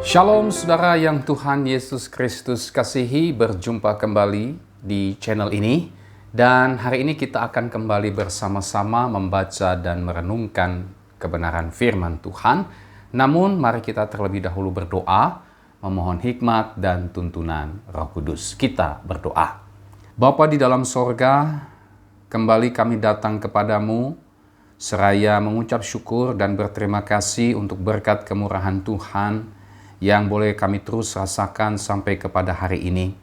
Shalom saudara yang Tuhan Yesus Kristus kasihi, berjumpa kembali di channel ini. Dan hari ini kita akan kembali bersama-sama membaca dan merenungkan kebenaran firman Tuhan. Namun mari kita terlebih dahulu berdoa, memohon hikmat dan tuntunan Roh Kudus. Kita berdoa. Bapa di dalam sorga, kembali kami datang kepadamu, seraya mengucap syukur dan berterima kasih untuk berkat kemurahan Tuhan yang boleh kami terus rasakan sampai kepada hari ini.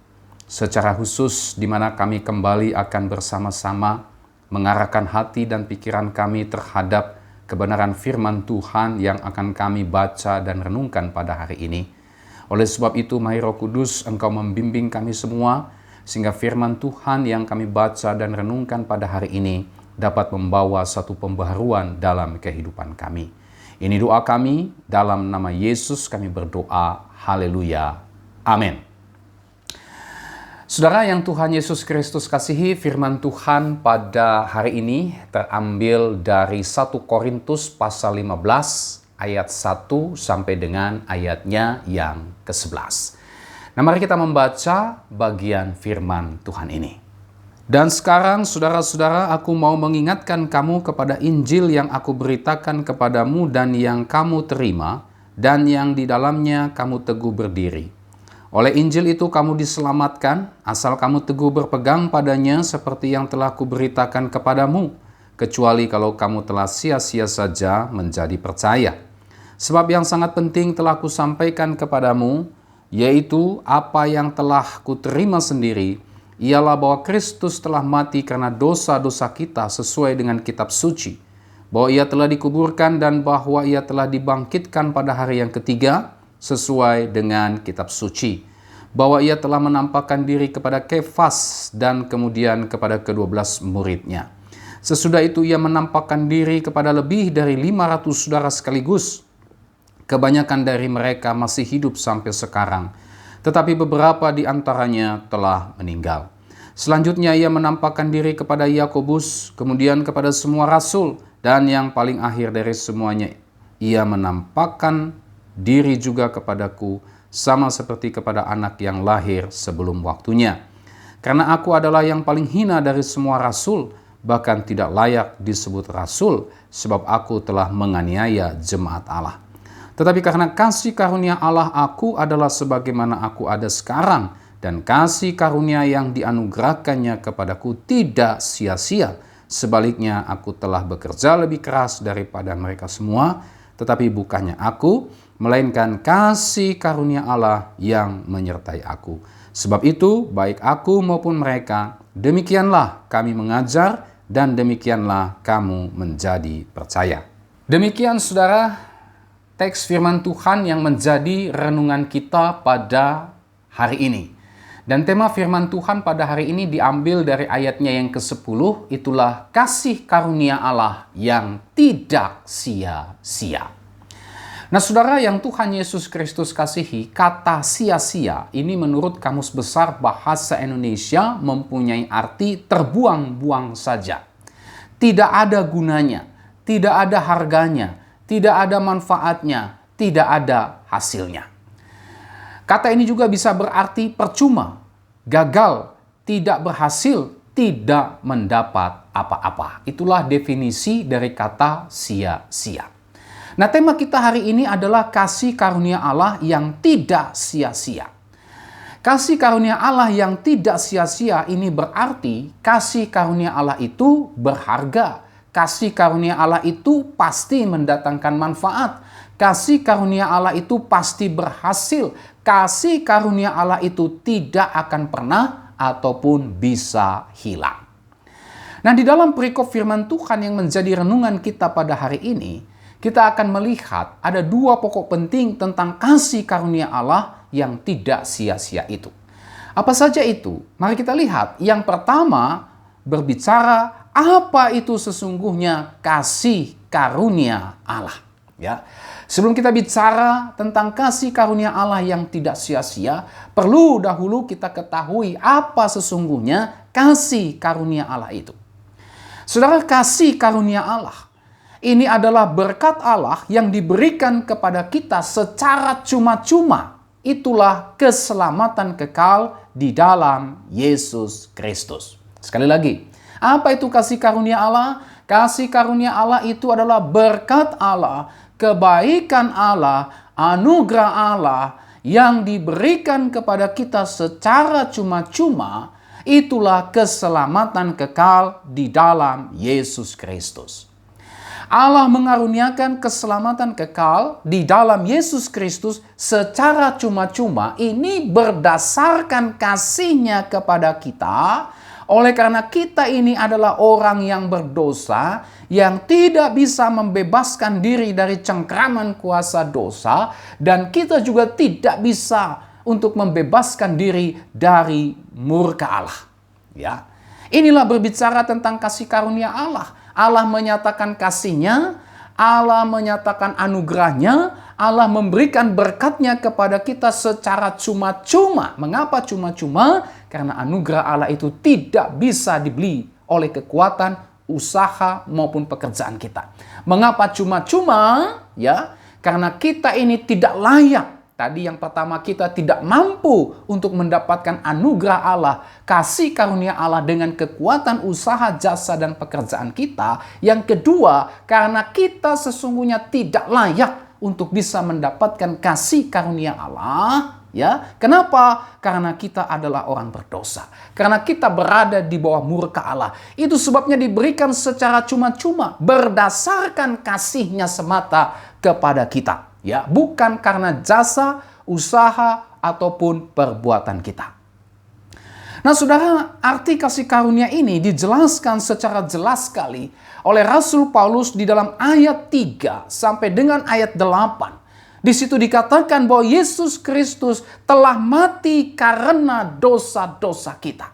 Secara khusus di mana kami kembali akan bersama-sama mengarahkan hati dan pikiran kami terhadap kebenaran firman Tuhan yang akan kami baca dan renungkan pada hari ini. Oleh sebab itu, mari Roh Kudus Engkau membimbing kami semua, sehingga firman Tuhan yang kami baca dan renungkan pada hari ini dapat membawa satu pembaharuan dalam kehidupan kami. Ini doa kami, dalam nama Yesus kami berdoa. Haleluya. Amin. Saudara yang Tuhan Yesus Kristus kasihi, firman Tuhan pada hari ini terambil dari 1 Korintus pasal 15 ayat 1 sampai dengan ayatnya yang ke-11. Nah, mari kita membaca bagian firman Tuhan ini. Dan sekarang saudara-saudara, aku mau mengingatkan kamu kepada Injil yang aku beritakan kepadamu dan yang kamu terima dan yang di dalamnya kamu teguh berdiri. Oleh Injil itu kamu diselamatkan, asal kamu teguh berpegang padanya seperti yang telah kuberitakan kepadamu, kecuali kalau kamu telah sia-sia saja menjadi percaya. Sebab yang sangat penting telah kusampaikan kepadamu, yaitu apa yang telah kuterima sendiri, ialah bahwa Kristus telah mati karena dosa-dosa kita sesuai dengan kitab suci, bahwa ia telah dikuburkan dan bahwa ia telah dibangkitkan pada hari yang ketiga sesuai dengan kitab suci, bahwa ia telah menampakkan diri kepada Kefas dan kemudian kepada ke-12 muridnya. Sesudah itu ia menampakkan diri kepada lebih dari 500 saudara sekaligus. Kebanyakan dari mereka masih hidup sampai sekarang, tetapi beberapa di antaranya telah meninggal. Selanjutnya ia menampakkan diri kepada Yakobus, kemudian kepada semua rasul, dan yang paling akhir dari semuanya, ia menampakkan diri juga kepadaku, sama seperti kepada anak yang lahir sebelum waktunya. Karena aku adalah yang paling hina dari semua rasul, bahkan tidak layak disebut rasul, sebab aku telah menganiaya jemaat Allah. Tetapi karena kasih karunia Allah, aku adalah sebagaimana aku ada sekarang, dan kasih karunia yang dianugerahkannya kepadaku tidak sia-sia. Sebaliknya, aku telah bekerja lebih keras daripada mereka semua, tetapi bukannya aku, melainkan kasih karunia Allah yang menyertai aku. Sebab itu, baik aku maupun mereka, demikianlah kami mengajar, dan demikianlah kamu menjadi percaya. Demikian saudara, teks firman Tuhan yang menjadi renungan kita pada hari ini. Dan tema firman Tuhan pada hari ini diambil dari ayatnya yang ke-10, itulah kasih karunia Allah yang tidak sia-sia. Nah saudara yang Tuhan Yesus Kristus kasihi, kata sia-sia ini menurut Kamus Besar Bahasa Indonesia mempunyai arti terbuang-buang saja. Tidak ada gunanya, tidak ada harganya, tidak ada manfaatnya, tidak ada hasilnya. Kata ini juga bisa berarti percuma, gagal, tidak berhasil, tidak mendapat apa-apa. Itulah definisi dari kata sia-sia. Nah, tema kita hari ini adalah kasih karunia Allah yang tidak sia-sia. Kasih karunia Allah yang tidak sia-sia ini berarti kasih karunia Allah itu berharga. Kasih karunia Allah itu pasti mendatangkan manfaat. Kasih karunia Allah itu pasti berhasil. Kasih karunia Allah itu tidak akan pernah ataupun bisa hilang. Nah, di dalam perikop firman Tuhan yang menjadi renungan kita pada hari ini, kita akan melihat ada dua pokok penting tentang kasih karunia Allah yang tidak sia-sia itu. Apa saja itu? Mari kita lihat. Yang pertama, berbicara apa itu sesungguhnya kasih karunia Allah. Ya. Sebelum kita bicara tentang kasih karunia Allah yang tidak sia-sia, perlu dahulu kita ketahui apa sesungguhnya kasih karunia Allah itu. Saudara, kasih karunia Allah Ini adalah berkat Allah yang diberikan kepada kita secara cuma-cuma. Itulah keselamatan kekal di dalam Yesus Kristus. Sekali lagi, apa itu kasih karunia Allah? Kasih karunia Allah itu adalah berkat Allah, kebaikan Allah, anugerah Allah yang diberikan kepada kita secara cuma-cuma. Itulah keselamatan kekal di dalam Yesus Kristus. Allah mengaruniakan keselamatan kekal di dalam Yesus Kristus secara cuma-cuma. Ini berdasarkan kasih-Nya kepada kita. Oleh karena kita ini adalah orang yang berdosa, yang tidak bisa membebaskan diri dari cengkraman kuasa dosa, dan kita juga tidak bisa untuk membebaskan diri dari murka Allah. Ya, inilah berbicara tentang kasih karunia Allah. Allah menyatakan kasih-Nya, Allah menyatakan anugerah-Nya, Allah memberikan berkat-Nya kepada kita secara cuma-cuma. Mengapa cuma-cuma? Karena anugerah Allah itu tidak bisa dibeli oleh kekuatan, usaha, maupun pekerjaan kita. Mengapa cuma-cuma? Ya, karena kita ini tidak layak. Tadi yang pertama, kita tidak mampu untuk mendapatkan anugerah Allah, kasih karunia Allah dengan kekuatan usaha, jasa, dan pekerjaan kita. Yang kedua, karena kita sesungguhnya tidak layak untuk bisa mendapatkan kasih karunia Allah. Ya, kenapa? Karena kita adalah orang berdosa. Karena kita berada di bawah murka Allah. Itu sebabnya diberikan secara cuma-cuma, berdasarkan kasih-Nya semata kepada kita. Ya, bukan karena jasa, usaha, ataupun perbuatan kita. Nah, saudara, arti kasih karunia ini dijelaskan secara jelas sekali oleh Rasul Paulus di dalam ayat 3 sampai dengan ayat 8. Di situ dikatakan bahwa Yesus Kristus telah mati karena dosa-dosa kita.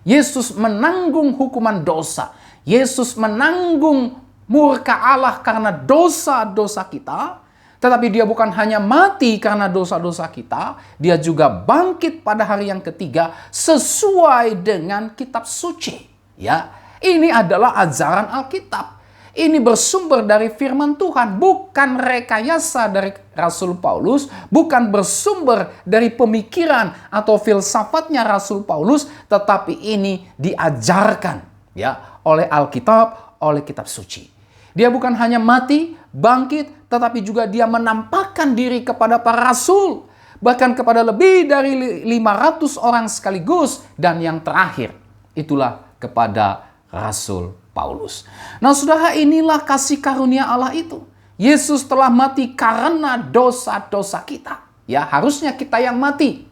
Yesus menanggung hukuman dosa. Yesus menanggung murka Allah karena dosa-dosa kita. Tetapi Dia bukan hanya mati karena dosa-dosa kita, Dia juga bangkit pada hari yang ketiga sesuai dengan kitab suci. Ya, ini adalah ajaran Alkitab. Ini bersumber dari firman Tuhan, bukan rekayasa dari Rasul Paulus, bukan bersumber dari pemikiran atau filsafatnya Rasul Paulus, tetapi ini diajarkan ya oleh Alkitab, oleh kitab suci. Dia bukan hanya mati, bangkit, tetapi juga Dia menampakkan diri kepada para rasul, bahkan kepada lebih dari 500 orang sekaligus, dan yang terakhir itulah kepada Rasul Paulus. Nah, saudara, inilah kasih karunia Allah itu. Yesus telah mati karena dosa-dosa kita. Ya, harusnya kita yang mati.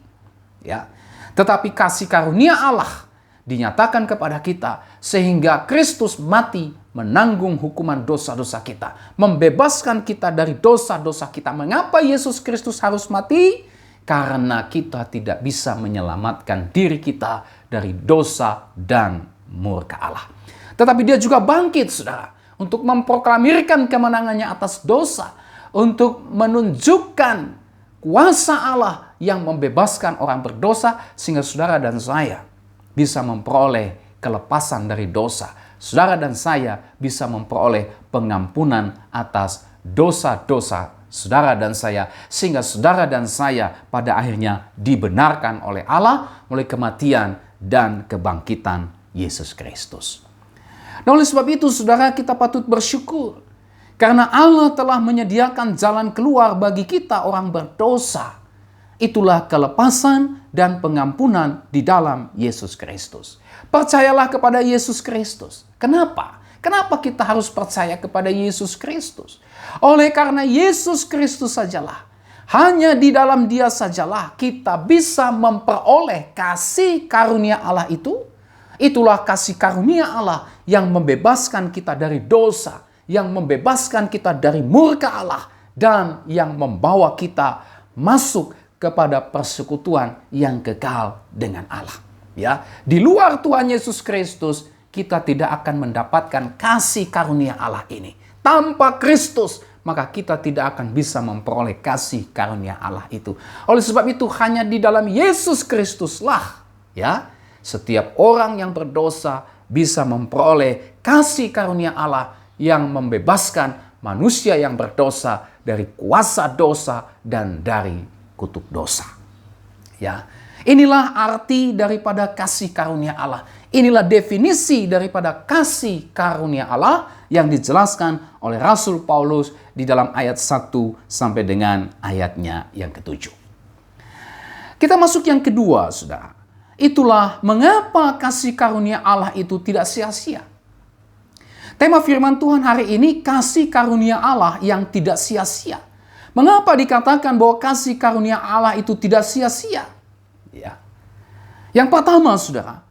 Ya, tetapi kasih karunia Allah dinyatakan kepada kita sehingga Kristus mati menanggung hukuman dosa-dosa kita, membebaskan kita dari dosa-dosa kita. Mengapa Yesus Kristus harus mati? Karena kita tidak bisa menyelamatkan diri kita dari dosa dan murka Allah. Tetapi Dia juga bangkit, saudara, untuk memproklamirkan kemenangannya atas dosa, untuk menunjukkan kuasa Allah yang membebaskan orang berdosa, sehingga saudara dan saya bisa memperoleh kelepasan dari dosa. Saudara dan saya bisa memperoleh pengampunan atas dosa-dosa saudara dan saya, sehingga saudara dan saya pada akhirnya dibenarkan oleh Allah oleh kematian dan kebangkitan Yesus Kristus. Nah, oleh sebab itu, saudara, kita patut bersyukur karena Allah telah menyediakan jalan keluar bagi kita orang berdosa. Itulah kelepasan dan pengampunan di dalam Yesus Kristus. Percayalah kepada Yesus Kristus. Kenapa? Kenapa kita harus percaya kepada Yesus Kristus? Oleh karena Yesus Kristus sajalah, hanya di dalam Dia sajalah kita bisa memperoleh kasih karunia Allah itu. Itulah kasih karunia Allah yang membebaskan kita dari dosa, yang membebaskan kita dari murka Allah, dan yang membawa kita masuk kepada persekutuan yang kekal dengan Allah. Ya, di luar Tuhan Yesus Kristus, kita tidak akan mendapatkan kasih karunia Allah ini. Tanpa Kristus, maka kita tidak akan bisa memperoleh kasih karunia Allah itu. Oleh sebab itu, hanya di dalam Yesus Kristuslah, ya, setiap orang yang berdosa bisa memperoleh kasih karunia Allah yang membebaskan manusia yang berdosa dari kuasa dosa dan dari kutuk dosa. Ya, inilah arti daripada kasih karunia Allah. Inilah definisi daripada kasih karunia Allah yang dijelaskan oleh Rasul Paulus di dalam ayat 1 sampai dengan ayatnya yang ke-7. Kita masuk yang kedua, saudara. Itulah mengapa kasih karunia Allah itu tidak sia-sia. Tema firman Tuhan hari ini, kasih karunia Allah yang tidak sia-sia. Mengapa dikatakan bahwa kasih karunia Allah itu tidak sia-sia? Ya. Yang pertama, saudara,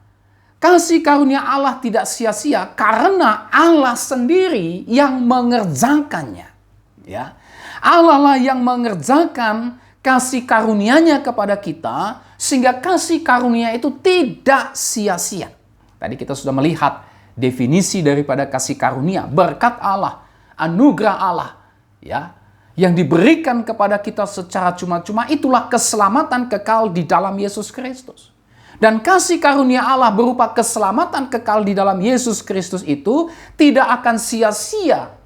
kasih karunia Allah tidak sia-sia karena Allah sendiri yang mengerjakannya. Ya. Allah lah yang mengerjakan kasih karunia-Nya kepada kita sehingga kasih karunia itu tidak sia-sia. Tadi kita sudah melihat definisi daripada kasih karunia, berkat Allah, anugerah Allah, ya, yang diberikan kepada kita secara cuma-cuma, itulah keselamatan kekal di dalam Yesus Kristus. Dan kasih karunia Allah berupa keselamatan kekal di dalam Yesus Kristus itu tidak akan sia-sia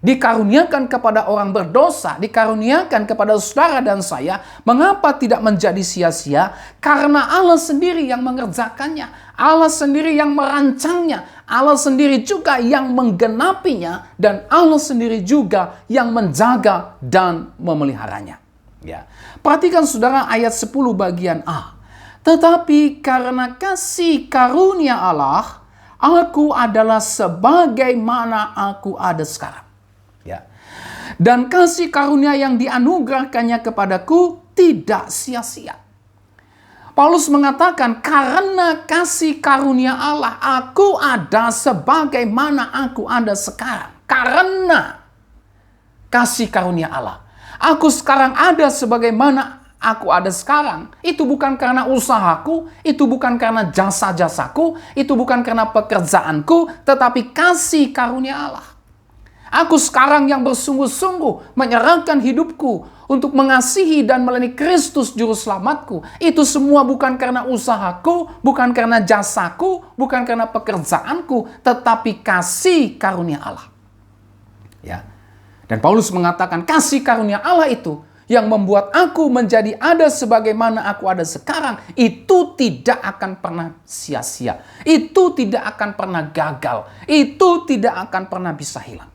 dikaruniakan kepada orang berdosa, dikaruniakan kepada saudara dan saya. Mengapa tidak menjadi sia-sia? Karena Allah sendiri yang mengerjakannya, Allah sendiri yang merancangnya, Allah sendiri juga yang menggenapinya, dan Allah sendiri juga yang menjaga dan memeliharanya. Ya. Perhatikan saudara ayat 10 bagian A. Tetapi karena kasih karunia Allah, aku adalah sebagaimana aku ada sekarang. Ya. Dan kasih karunia yang dianugerahkannya kepadaku tidak sia-sia. Paulus mengatakan, karena kasih karunia Allah, aku ada sebagaimana aku ada sekarang. Karena kasih karunia Allah, aku sekarang ada sebagaimana aku ada sekarang. Itu bukan karena usahaku, itu bukan karena jasa-jasaku, itu bukan karena pekerjaanku, tetapi kasih karunia Allah. Aku sekarang yang bersungguh-sungguh menyerahkan hidupku untuk mengasihi dan melayani Kristus Juru Selamatku. Itu semua bukan karena usahaku, bukan karena jasaku, bukan karena pekerjaanku, tetapi kasih karunia Allah. Ya. Dan Paulus mengatakan kasih karunia Allah itu yang membuat aku menjadi ada sebagaimana aku ada sekarang, itu tidak akan pernah sia-sia. Itu tidak akan pernah gagal. Itu tidak akan pernah bisa hilang.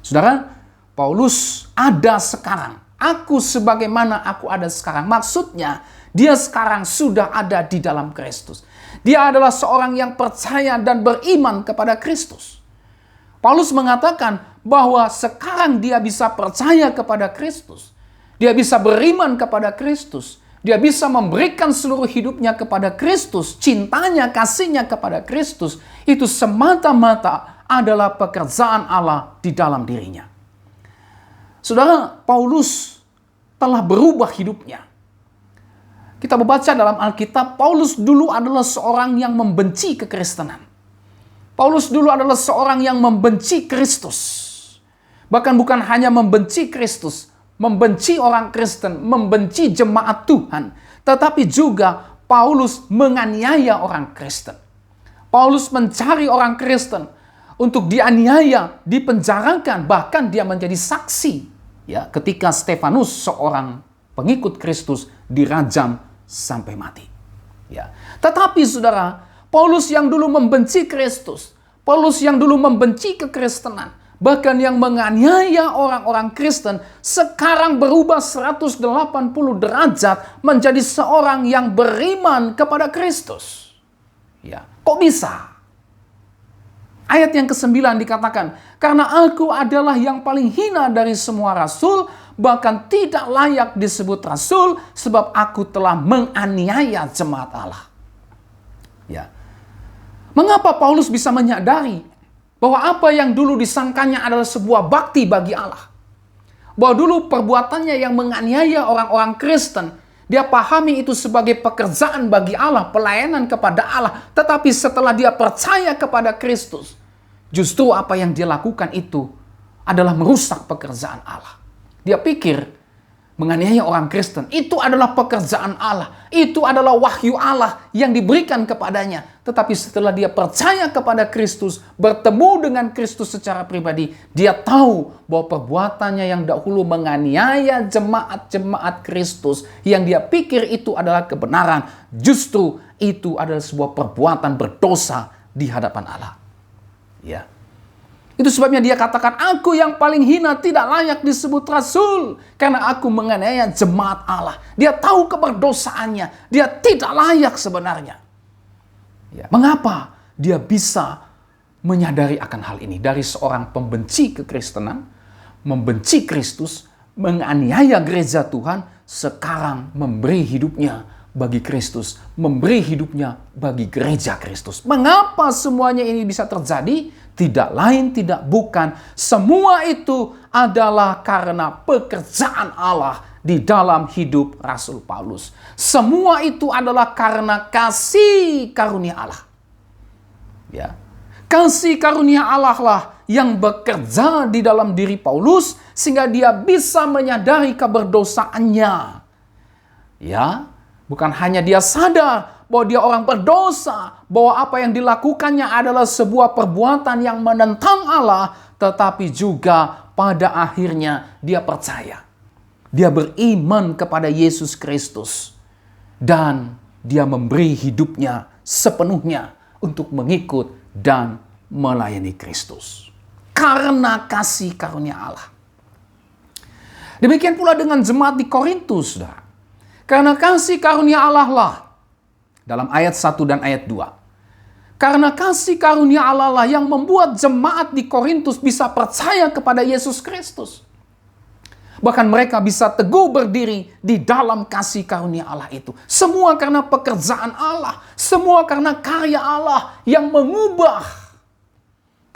Saudara, Paulus ada sekarang. Aku sebagaimana aku ada sekarang. Maksudnya, dia sekarang sudah ada di dalam Kristus. Dia adalah seorang yang percaya dan beriman kepada Kristus. Paulus mengatakan bahwa sekarang dia bisa percaya kepada Kristus. Dia bisa beriman kepada Kristus. Dia bisa memberikan seluruh hidupnya kepada Kristus. Cintanya, kasihnya kepada Kristus. Itu semata-mata adalah pekerjaan Allah di dalam dirinya. Saudara, Paulus telah berubah hidupnya. Kita membaca dalam Alkitab, Paulus dulu adalah seorang yang membenci kekristenan. Paulus dulu adalah seorang yang membenci Kristus. Bahkan bukan hanya membenci Kristus, membenci orang Kristen, membenci jemaat Tuhan, tetapi juga Paulus menganiaya orang Kristen. Paulus mencari orang Kristen untuk dianiaya, dipenjarakan, bahkan dia menjadi saksi ya ketika Stefanus, seorang pengikut Kristus, dirajam sampai mati. Ya. Tetapi saudara, Paulus yang dulu membenci Kristus, Paulus yang dulu membenci kekristenan, bahkan yang menganiaya orang-orang Kristen, sekarang berubah 180 derajat menjadi seorang yang beriman kepada Kristus. Ya, kok bisa? Ayat yang ke-9 dikatakan, karena aku adalah yang paling hina dari semua rasul, bahkan tidak layak disebut rasul, sebab aku telah menganiaya jemaat Allah. Ya. Mengapa Paulus bisa menyadari bahwa apa yang dulu disangkanya adalah sebuah bakti bagi Allah? Bahwa dulu perbuatannya yang menganiaya orang-orang Kristen, dia pahami itu sebagai pekerjaan bagi Allah, pelayanan kepada Allah. Tetapi setelah dia percaya kepada Kristus, justru apa yang dia lakukan itu adalah merusak pekerjaan Allah. Dia pikir menganiaya orang Kristen. Itu adalah pekerjaan Allah. Itu adalah wahyu Allah yang diberikan kepadanya. Tetapi setelah dia percaya kepada Kristus, bertemu dengan Kristus secara pribadi, dia tahu bahwa perbuatannya yang dahulu menganiaya jemaat-jemaat Kristus, yang dia pikir itu adalah kebenaran, justru itu adalah sebuah perbuatan berdosa di hadapan Allah. Ya. Itu sebabnya dia katakan, aku yang paling hina tidak layak disebut rasul, karena aku menganiaya jemaat Allah. Dia tahu keberdosaannya, dia tidak layak sebenarnya. Ya. Mengapa dia bisa menyadari akan hal ini? Dari seorang pembenci kekristenan, membenci Kristus, menganiaya gereja Tuhan, sekarang memberi hidupnya bagi Kristus, memberi hidupnya bagi gereja Kristus. Mengapa semuanya ini bisa terjadi? Tidak lain, tidak bukan. Semua itu adalah karena pekerjaan Allah di dalam hidup Rasul Paulus. Semua itu adalah karena kasih karunia Allah. Ya. Kasih karunia Allah lah yang bekerja di dalam diri Paulus sehingga dia bisa menyadari keberdosaannya. Ya, bukan hanya dia sadar bahwa dia orang berdosa, bahwa apa yang dilakukannya adalah sebuah perbuatan yang menentang Allah, tetapi juga pada akhirnya dia percaya. Dia beriman kepada Yesus Kristus dan dia memberi hidupnya sepenuhnya untuk mengikut dan melayani Kristus. Karena kasih karunia Allah. Demikian pula dengan jemaat di Korintus, saudara. Karena kasih karunia Allah lah, dalam ayat 1 dan ayat 2. Karena kasih karunia Allah lah yang membuat jemaat di Korintus bisa percaya kepada Yesus Kristus. Bahkan mereka bisa teguh berdiri di dalam kasih karunia Allah itu. Semua karena pekerjaan Allah. Semua karena karya Allah yang mengubah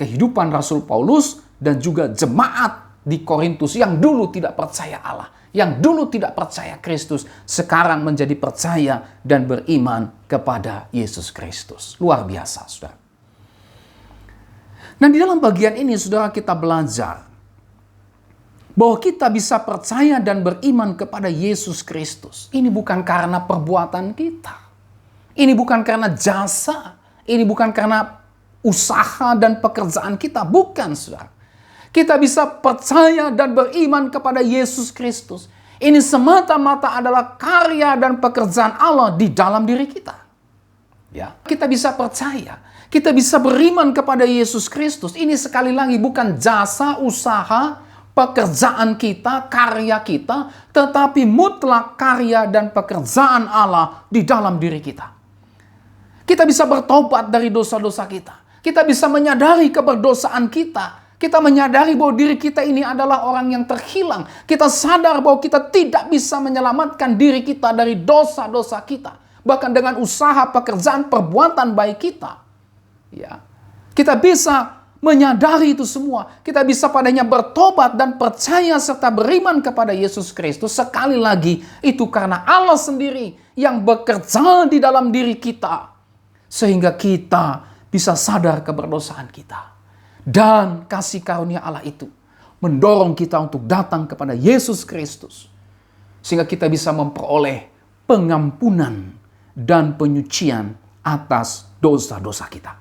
kehidupan Rasul Paulus dan juga jemaat di Korintus yang dulu tidak percaya Allah. Yang dulu tidak percaya Kristus, sekarang menjadi percaya dan beriman kepada Yesus Kristus. Luar biasa, saudara. Nah, di dalam bagian ini, saudara, kita belajar bahwa kita bisa percaya dan beriman kepada Yesus Kristus. Ini bukan karena perbuatan kita. Ini bukan karena jasa. Ini bukan karena usaha dan pekerjaan kita. Bukan, saudara. Kita bisa percaya dan beriman kepada Yesus Kristus. Ini semata-mata adalah karya dan pekerjaan Allah di dalam diri kita. Ya, kita bisa percaya, kita bisa beriman kepada Yesus Kristus. Ini sekali lagi bukan jasa, usaha, pekerjaan kita, karya kita, tetapi mutlak karya dan pekerjaan Allah di dalam diri kita. Kita bisa bertobat dari dosa-dosa kita. Kita bisa menyadari keberdosaan kita. Kita menyadari bahwa diri kita ini adalah orang yang terhilang. Kita sadar bahwa kita tidak bisa menyelamatkan diri kita dari dosa-dosa kita. Bahkan dengan usaha, pekerjaan, perbuatan baik kita. Ya. Kita bisa menyadari itu semua. Kita bisa padanya bertobat dan percaya serta beriman kepada Yesus Kristus. Sekali lagi, itu karena Allah sendiri yang bekerja di dalam diri kita. Sehingga kita bisa sadar keberdosaan kita. Dan kasih karunia Allah itu mendorong kita untuk datang kepada Yesus Kristus. Sehingga kita bisa memperoleh pengampunan dan penyucian atas dosa-dosa kita.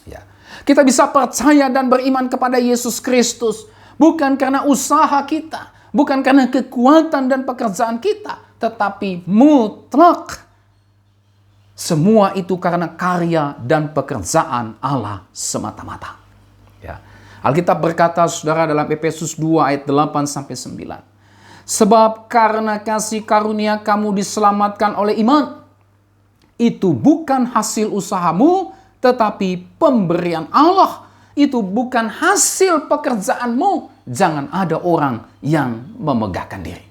Ya. Kita bisa percaya dan beriman kepada Yesus Kristus bukan karena usaha kita, bukan karena kekuatan dan pekerjaan kita, tetapi mutlak semua itu karena karya dan pekerjaan Allah semata-mata. Ya. Alkitab berkata, saudara, dalam Efesus 2 ayat 8-9. Sebab karena kasih karunia kamu diselamatkan oleh iman. Itu bukan hasil usahamu, tetapi pemberian Allah. Itu bukan hasil pekerjaanmu. Jangan ada orang yang memegahkan diri.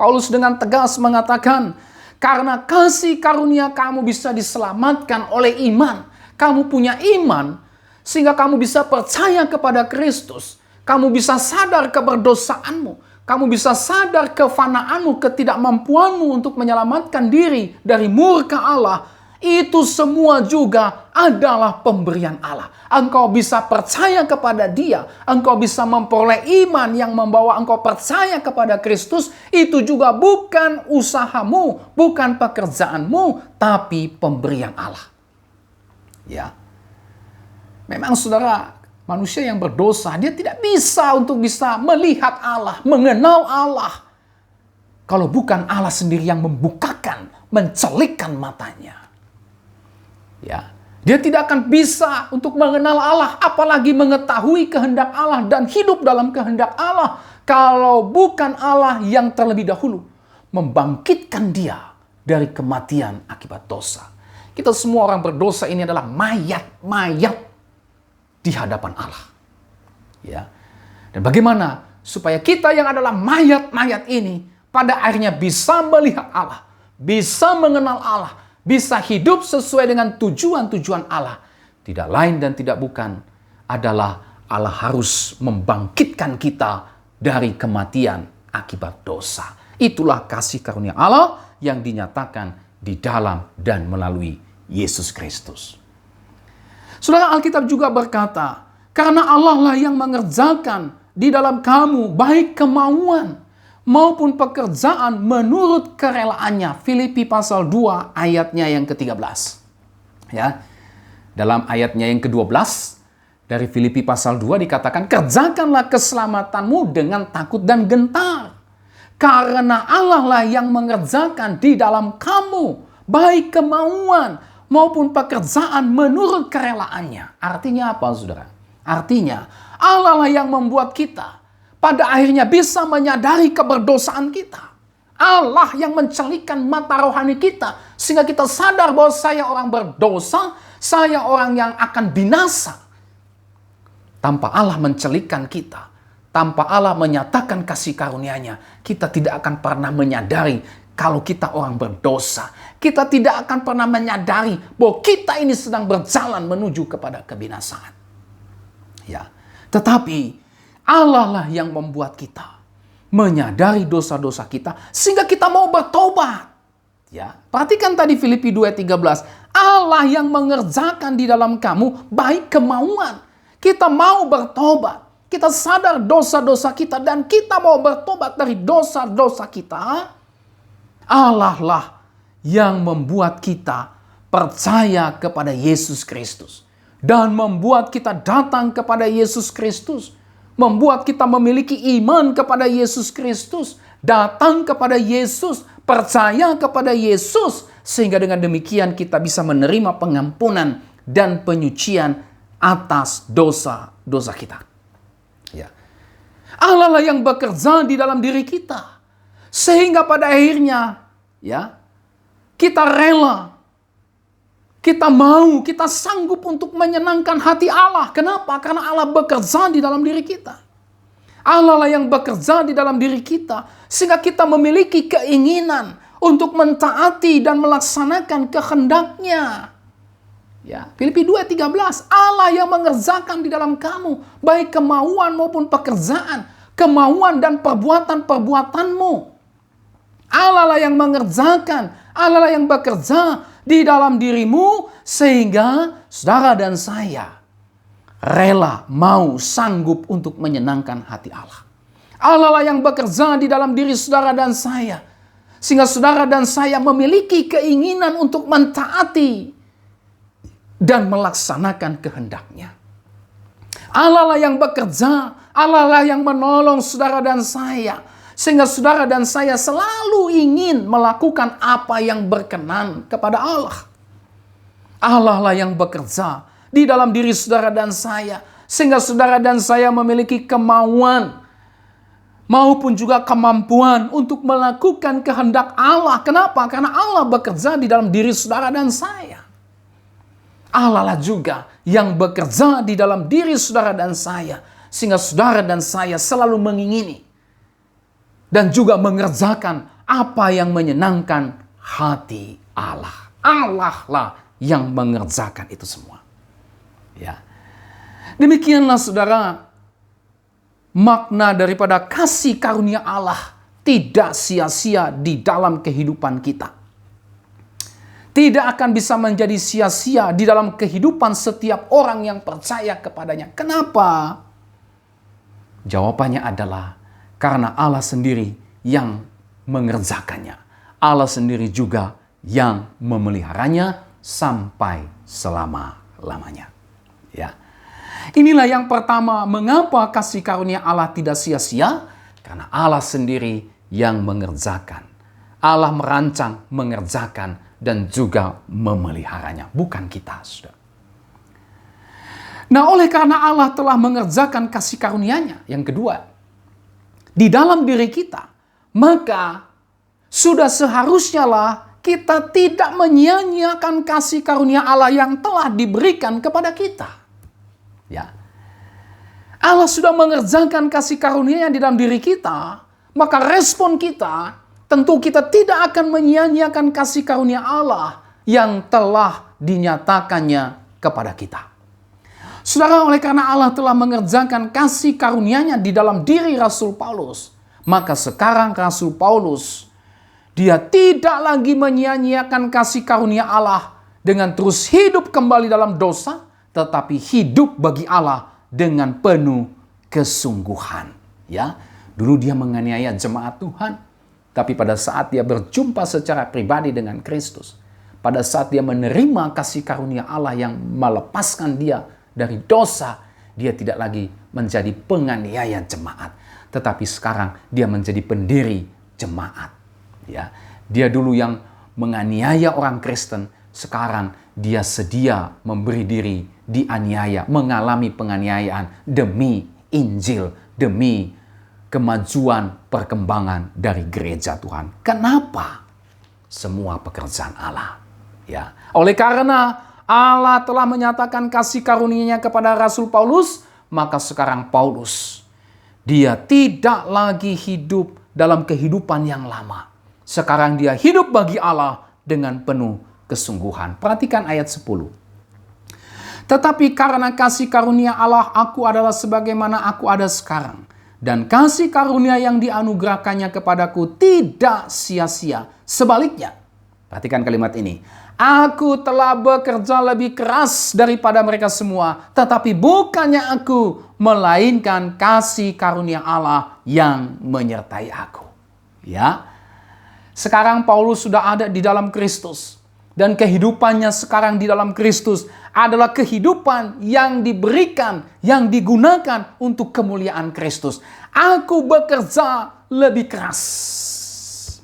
Paulus dengan tegas mengatakan, karena kasih karunia kamu bisa diselamatkan oleh iman. Kamu punya iman, sehingga kamu bisa percaya kepada Kristus. Kamu bisa sadar keberdosaanmu. Kamu bisa sadar kefanaanmu, ketidakmampuanmu untuk menyelamatkan diri dari murka Allah. Itu semua juga adalah pemberian Allah. Engkau bisa percaya kepada Dia. Engkau bisa memperoleh iman yang membawa engkau percaya kepada Kristus. Itu juga bukan usahamu, bukan pekerjaanmu, tapi pemberian Allah. Ya. Memang saudara, manusia yang berdosa, dia tidak bisa untuk bisa melihat Allah, mengenal Allah. Kalau bukan Allah sendiri yang membukakan, mencelikkan matanya. Ya, dia tidak akan bisa untuk mengenal Allah, apalagi mengetahui kehendak Allah dan hidup dalam kehendak Allah, kalau bukan Allah yang terlebih dahulu membangkitkan dia dari kematian akibat dosa. Kita semua orang berdosa ini adalah mayat-mayat di hadapan Allah. Ya. Dan bagaimana supaya kita yang adalah mayat-mayat ini pada akhirnya bisa melihat Allah, bisa mengenal Allah, bisa hidup sesuai dengan tujuan-tujuan Allah. Tidak lain dan tidak bukan adalah Allah harus membangkitkan kita dari kematian akibat dosa. Itulah kasih karunia Allah yang dinyatakan di dalam dan melalui Yesus Kristus. Saudara, Alkitab juga berkata, karena Allah lah yang mengerjakan di dalam kamu baik kemauan maupun pekerjaan menurut kerelaannya. Filipi pasal 2 ayatnya yang ke-13. Ya. Dalam ayatnya yang ke-12 dari Filipi pasal 2 dikatakan, kerjakanlah keselamatanmu dengan takut dan gentar. Karena Allah lah yang mengerjakan di dalam kamu baik kemauan maupun pekerjaan menurut kerelaannya. Artinya apa, saudara? Artinya Allah lah yang membuat kita pada akhirnya bisa menyadari keberdosaan kita. Allah yang mencelikkan mata rohani kita sehingga kita sadar bahwa saya orang berdosa, saya orang yang akan binasa. Tanpa Allah mencelikkan kita, tanpa Allah menyatakan kasih karunia-Nya, kita tidak akan pernah menyadari kalau kita orang berdosa. Kita tidak akan pernah menyadari bahwa kita ini sedang berjalan menuju kepada kebinasaan. Ya, tetapi Allah lah yang membuat kita menyadari dosa-dosa kita sehingga kita mau bertobat. Ya, perhatikan tadi Filipi 2:13. Allah yang mengerjakan di dalam kamu baik kemauan. Kita mau bertobat. Kita sadar dosa-dosa kita dan kita mau bertobat dari dosa-dosa kita. Allah lah yang membuat kita percaya kepada Yesus Kristus dan membuat kita datang kepada Yesus Kristus. Membuat kita memiliki iman kepada Yesus Kristus, datang kepada Yesus, percaya kepada Yesus, sehingga dengan demikian kita bisa menerima pengampunan dan penyucian atas dosa-dosa kita. Ya. Allah lah yang bekerja di dalam diri kita, sehingga pada akhirnya, ya, kita rela, kita mau, kita sanggup untuk menyenangkan hati Allah. Kenapa? Karena Allah bekerja di dalam diri kita. Allah lah yang bekerja di dalam diri kita. Sehingga kita memiliki keinginan untuk mentaati dan melaksanakan kehendak-Nya. Ya, Filipi 2:13. Allah yang mengerjakan di dalam kamu baik kemauan maupun pekerjaan, kemauan dan perbuatan-perbuatanmu. Allah lah yang mengerjakan, Allah lah yang bekerja di dalam dirimu sehingga saudara dan saya rela, mau, sanggup untuk menyenangkan hati Allah. Allah lah yang bekerja di dalam diri saudara dan saya sehingga saudara dan saya memiliki keinginan untuk mentaati dan melaksanakan kehendak-Nya. Allah lah yang bekerja, Allah lah yang menolong saudara dan saya sehingga saudara dan saya selalu ingin melakukan apa yang berkenan kepada Allah. Allah lah yang bekerja di dalam diri saudara dan saya sehingga saudara dan saya memiliki kemauan maupun juga kemampuan untuk melakukan kehendak Allah. Kenapa? Karena Allah bekerja di dalam diri saudara dan saya. Allah lah juga yang bekerja di dalam diri saudara dan saya sehingga saudara dan saya selalu mengingini dan juga mengerjakan apa yang menyenangkan hati Allah. Allah lah yang mengerjakan itu semua. Ya. Demikianlah saudara, makna daripada kasih karunia Allah tidak sia-sia di dalam kehidupan kita. tidak akan bisa menjadi sia-sia di dalam kehidupan setiap orang yang percaya kepadanya. Kenapa? Jawabannya adalah karena Allah sendiri yang mengerjakannya. Allah sendiri juga yang memeliharanya sampai selama-lamanya. Ya. Inilah yang pertama, mengapa kasih karunia Allah tidak sia-sia? Karena Allah sendiri yang mengerjakan. Allah merancang, mengerjakan, dan juga memeliharanya. Bukan kita, saudara. Nah, oleh karena Allah telah mengerjakan kasih karunia-Nya, yang kedua, di dalam diri kita, maka sudah seharusnya lah kita tidak menyia-nyiakan kasih karunia Allah yang telah diberikan kepada kita. Ya. Allah sudah mengerjakan kasih karunia-Nya di dalam diri kita, maka respon kita, tentu kita tidak akan menyia-nyiakan kasih karunia Allah yang telah dinyatakannya kepada kita. Saudara, oleh karena Allah telah mengerjakan kasih karunia-Nya di dalam diri Rasul Paulus, maka sekarang Rasul Paulus, dia tidak lagi menyia-nyiakan kasih karunia Allah dengan terus hidup kembali dalam dosa, tetapi hidup bagi Allah dengan penuh kesungguhan. Ya, dulu dia menganiaya jemaat Tuhan, tapi pada saat dia berjumpa secara pribadi dengan Kristus, pada saat dia menerima kasih karunia Allah yang melepaskan dia dari dosa, dia tidak lagi menjadi penganiaya jemaat, tetapi sekarang dia menjadi pendiri jemaat. Ya, dia dulu yang menganiaya orang Kristen, sekarang dia sedia memberi diri dianiaya, mengalami penganiayaan demi Injil, demi kemajuan perkembangan dari gereja Tuhan. Kenapa? Semua pekerjaan Allah. Ya, oleh karena Allah telah menyatakan kasih karunia-Nya kepada Rasul Paulus, maka sekarang Paulus, dia tidak lagi hidup dalam kehidupan yang lama. Sekarang dia hidup bagi Allah dengan penuh kesungguhan. Perhatikan ayat 10. Tetapi karena kasih karunia Allah, aku adalah sebagaimana aku ada sekarang. Dan kasih karunia yang dianugerahkannya kepadaku tidak sia-sia. Sebaliknya, perhatikan kalimat ini. Aku telah bekerja lebih keras daripada mereka semua, tetapi bukannya aku, melainkan kasih karunia Allah yang menyertai aku. Ya, sekarang Paulus sudah ada di dalam Kristus, dan kehidupannya sekarang di dalam Kristus adalah kehidupan yang diberikan, yang digunakan untuk kemuliaan Kristus. Aku bekerja lebih keras,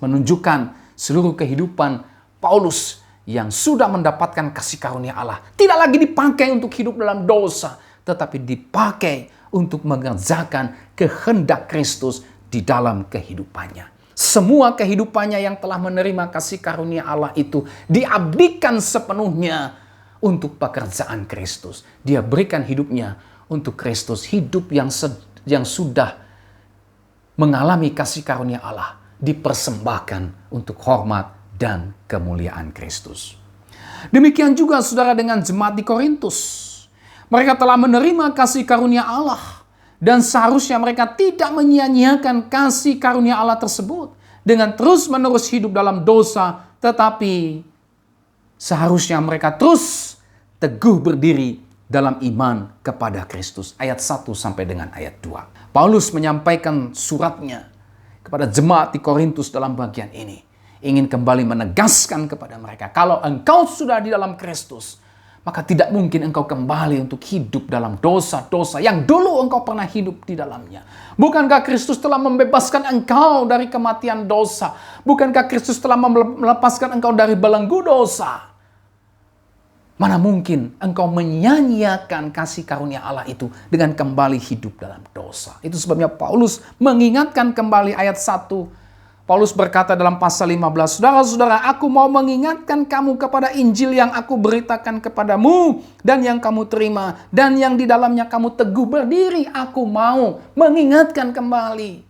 menunjukkan seluruh kehidupan Paulus yang sudah mendapatkan kasih karunia Allah tidak lagi dipakai untuk hidup dalam dosa, tetapi dipakai untuk mengerjakan kehendak Kristus di dalam kehidupannya. Semua kehidupannya yang telah menerima kasih karunia Allah itu diabdikan sepenuhnya untuk pekerjaan Kristus. Dia berikan hidupnya untuk Kristus, hidup yang sudah mengalami kasih karunia Allah dipersembahkan untuk hormat dan kemuliaan Kristus. Demikian juga saudara dengan jemaat di Korintus. Mereka telah menerima kasih karunia Allah, dan seharusnya mereka tidak menyia-nyiakan kasih karunia Allah tersebut dengan terus-menerus hidup dalam dosa, tetapi seharusnya mereka terus teguh berdiri dalam iman kepada Kristus. Ayat 1 sampai dengan ayat 2. Paulus menyampaikan suratnya kepada jemaat di Korintus dalam bagian ini, ingin kembali menegaskan kepada mereka, kalau engkau sudah di dalam Kristus, maka tidak mungkin engkau kembali untuk hidup dalam dosa-dosa yang dulu engkau pernah hidup di dalamnya. Bukankah Kristus telah membebaskan engkau dari kematian dosa? Bukankah Kristus telah melepaskan engkau dari belenggu dosa? Mana mungkin engkau menyanyiakan kasih karunia Allah itu dengan kembali hidup dalam dosa? Itu sebabnya Paulus mengingatkan kembali ayat 1. Paulus berkata dalam pasal 15, saudara-saudara, aku mau mengingatkan kamu kepada Injil yang aku beritakan kepadamu dan yang kamu terima dan yang di dalamnya kamu teguh berdiri. Aku mau mengingatkan kembali.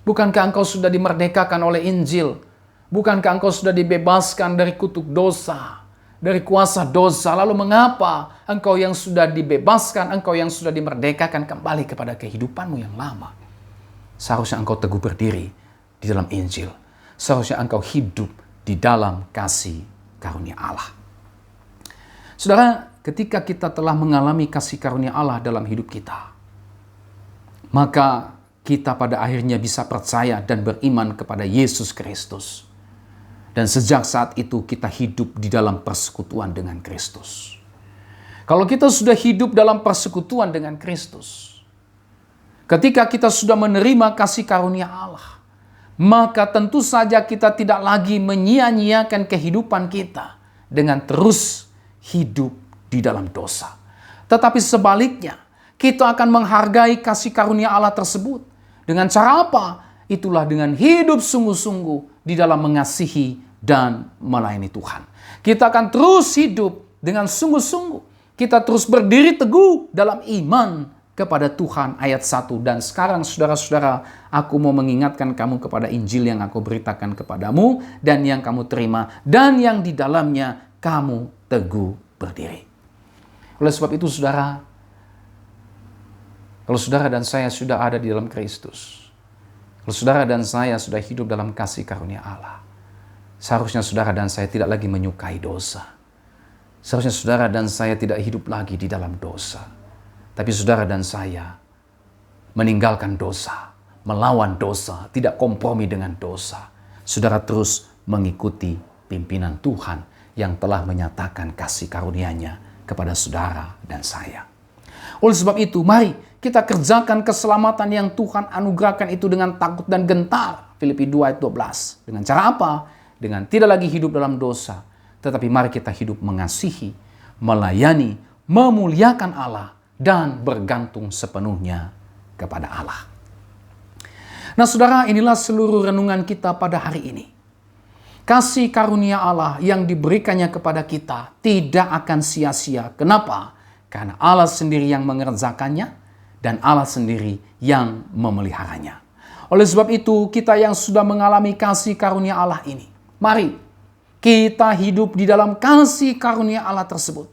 Bukankah engkau sudah dimerdekakan oleh Injil? Bukankah engkau sudah dibebaskan dari kutuk dosa, dari kuasa dosa? Lalu mengapa engkau yang sudah dibebaskan, engkau yang sudah dimerdekakan kembali kepada kehidupanmu yang lama? Seharusnya engkau teguh berdiri di dalam Injil. Seharusnya engkau hidup di dalam kasih karunia Allah. Saudara, ketika kita telah mengalami kasih karunia Allah dalam hidup kita, maka kita pada akhirnya bisa percaya dan beriman kepada Yesus Kristus. Dan sejak saat itu kita hidup di dalam persekutuan dengan Kristus. Kalau kita sudah hidup dalam persekutuan dengan Kristus, ketika kita sudah menerima kasih karunia Allah, maka tentu saja kita tidak lagi menyia-nyiakan kehidupan kita dengan terus hidup di dalam dosa. Tetapi sebaliknya, kita akan menghargai kasih karunia Allah tersebut. Dengan cara apa? Itulah dengan hidup sungguh-sungguh di dalam mengasihi dan melayani Tuhan. Kita akan terus hidup dengan sungguh-sungguh. Kita terus berdiri teguh dalam iman kepada Tuhan. Ayat 1. Dan sekarang saudara-saudara, aku mau mengingatkan kamu kepada Injil yang aku beritakan kepadamu dan yang kamu terima dan yang di dalamnya kamu teguh berdiri. Oleh sebab itu saudara, kalau saudara dan saya sudah ada di dalam Kristus, kalau saudara dan saya sudah hidup dalam kasih karunia Allah, seharusnya saudara dan saya tidak lagi menyukai dosa. Seharusnya saudara dan saya tidak hidup lagi di dalam dosa. Tapi saudara dan saya meninggalkan dosa, melawan dosa, tidak kompromi dengan dosa. Saudara terus mengikuti pimpinan Tuhan yang telah menyatakan kasih karunia-Nya kepada saudara dan saya. Oleh sebab itu, mari kita kerjakan keselamatan yang Tuhan anugerahkan itu dengan takut dan gentar. Filipi 2 ayat 12. Dengan cara apa? Dengan tidak lagi hidup dalam dosa. Tetapi mari kita hidup mengasihi, melayani, memuliakan Allah, dan bergantung sepenuhnya kepada Allah. Nah saudara, inilah seluruh renungan kita pada hari ini. Kasih karunia Allah yang diberikannya kepada kita tidak akan sia-sia. Kenapa? Karena Allah sendiri yang mengerjakannya dan Allah sendiri yang memeliharanya. Oleh sebab itu, kita yang sudah mengalami kasih karunia Allah ini, mari kita hidup di dalam kasih karunia Allah tersebut.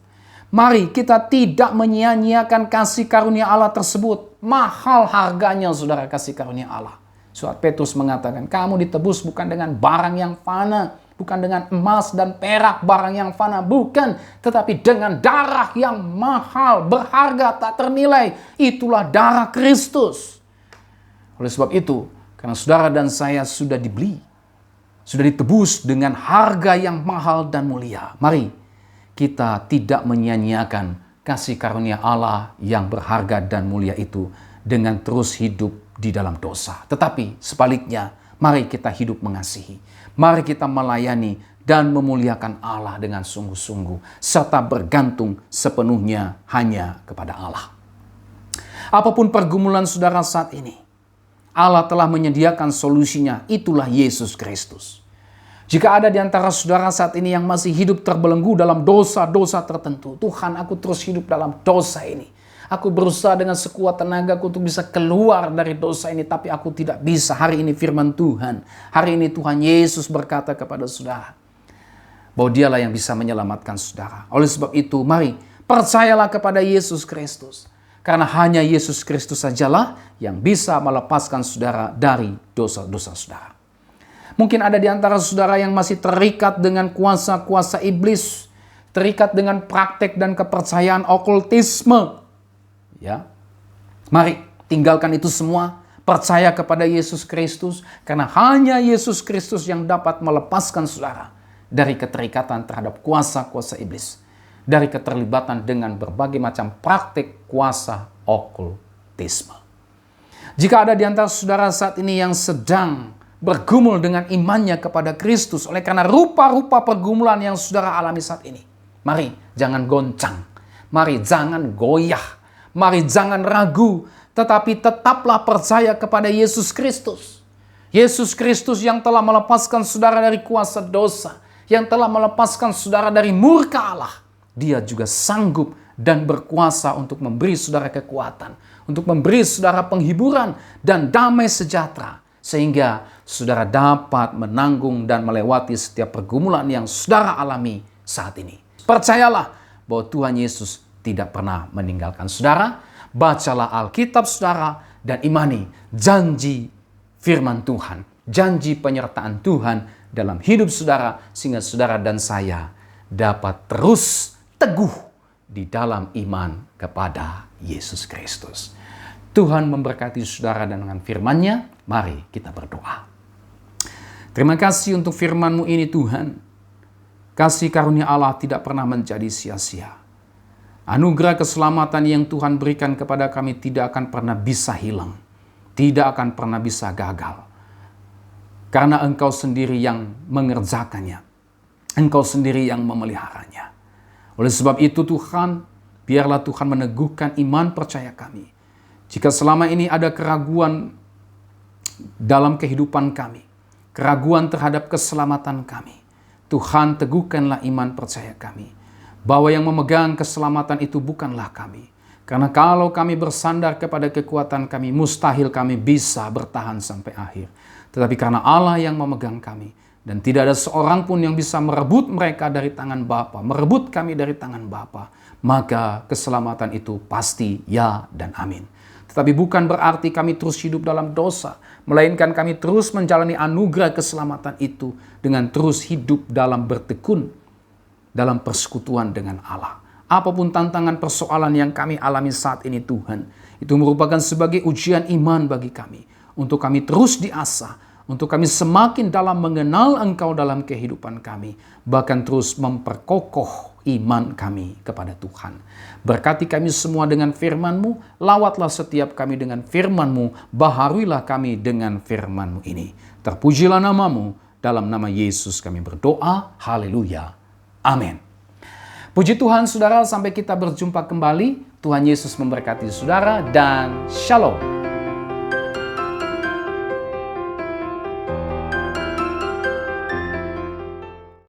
Mari kita tidak menyia-nyiakan kasih karunia Allah tersebut. Mahal harganya saudara kasih karunia Allah. Surat Petrus mengatakan, kamu ditebus bukan dengan barang yang fana, bukan dengan emas dan perak barang yang fana, bukan. Tetapi dengan darah yang mahal, berharga, tak ternilai. Itulah darah Kristus. Oleh sebab itu, karena saudara dan saya sudah dibeli, sudah ditebus dengan harga yang mahal dan mulia. Mari kita tidak menyia-nyiakan kasih karunia Allah yang berharga dan mulia itu dengan terus hidup di dalam dosa. Tetapi sebaliknya, mari kita hidup mengasihi. Mari kita melayani dan memuliakan Allah dengan sungguh-sungguh, serta bergantung sepenuhnya hanya kepada Allah. Apapun pergumulan saudara saat ini, Allah telah menyediakan solusinya, itulah Yesus Kristus. Jika ada di antara saudara saat ini yang masih hidup terbelenggu dalam dosa-dosa tertentu, Tuhan, aku terus hidup dalam dosa ini. Aku berusaha dengan sekuat tenagaku untuk bisa keluar dari dosa ini, tapi aku tidak bisa. Hari ini firman Tuhan, hari ini Tuhan Yesus berkata kepada saudara, bahwa dialah yang bisa menyelamatkan saudara. Oleh sebab itu, mari percayalah kepada Yesus Kristus. Karena hanya Yesus Kristus sajalah yang bisa melepaskan saudara dari dosa-dosa saudara. Mungkin ada di antara saudara yang masih terikat dengan kuasa-kuasa iblis, terikat dengan praktek dan kepercayaan okultisme. Ya, mari tinggalkan itu semua, percaya kepada Yesus Kristus, karena hanya Yesus Kristus yang dapat melepaskan saudara dari keterikatan terhadap kuasa-kuasa iblis, dari keterlibatan dengan berbagai macam praktik kuasa okultisme. Jika ada di antara saudara saat ini yang sedang bergumul dengan imannya kepada Kristus oleh karena rupa-rupa pergumulan yang saudara alami saat ini, mari jangan goncang, mari jangan goyah, mari jangan ragu, tetapi tetaplah percaya kepada Yesus Kristus. Yesus Kristus yang telah melepaskan saudara dari kuasa dosa, yang telah melepaskan saudara dari murka Allah. Dia juga sanggup dan berkuasa untuk memberi saudara kekuatan, untuk memberi saudara penghiburan dan damai sejahtera, sehingga saudara dapat menanggung dan melewati setiap pergumulan yang saudara alami saat ini. Percayalah bahwa Tuhan Yesus tidak pernah meninggalkan saudara. Bacalah Alkitab saudara dan imani janji firman Tuhan, janji penyertaan Tuhan dalam hidup saudara, sehingga saudara dan saya dapat terus teguh di dalam iman kepada Yesus Kristus. Tuhan memberkati saudara dan dengan firman-Nya, mari kita berdoa. Terima kasih untuk firman-Mu ini Tuhan. Kasih karunia Allah tidak pernah menjadi sia-sia. Anugerah keselamatan yang Tuhan berikan kepada kami tidak akan pernah bisa hilang. Tidak akan pernah bisa gagal. Karena Engkau sendiri yang mengerjakannya. Engkau sendiri yang memeliharanya. Oleh sebab itu Tuhan, biarlah Tuhan meneguhkan iman percaya kami. Jika selama ini ada keraguan dalam kehidupan kami, keraguan terhadap keselamatan kami, Tuhan teguhkanlah iman percaya kami. Bahwa yang memegang keselamatan itu bukanlah kami. Karena kalau kami bersandar kepada kekuatan kami, mustahil kami bisa bertahan sampai akhir. Tetapi karena Allah yang memegang kami, dan tidak ada seorang pun yang bisa merebut mereka dari tangan Bapa, merebut kami dari tangan Bapa, maka keselamatan itu pasti ya dan amin. Tetapi bukan berarti kami terus hidup dalam dosa, melainkan kami terus menjalani anugerah keselamatan itu dengan terus hidup dalam bertekun, dalam persekutuan dengan Allah. Apapun tantangan persoalan yang kami alami saat ini Tuhan, itu merupakan sebagai ujian iman bagi kami. Untuk kami terus diasah, untuk kami semakin dalam mengenal Engkau dalam kehidupan kami, bahkan terus memperkokoh iman kami kepada Tuhan. Berkati kami semua dengan firman-Mu, lawatlah setiap kami dengan firman-Mu, baharuilah kami dengan firman-Mu ini. Terpujilah nama-Mu, dalam nama Yesus kami berdoa, haleluya, amin. Puji Tuhan saudara, sampai kita berjumpa kembali. Tuhan Yesus memberkati saudara dan shalom.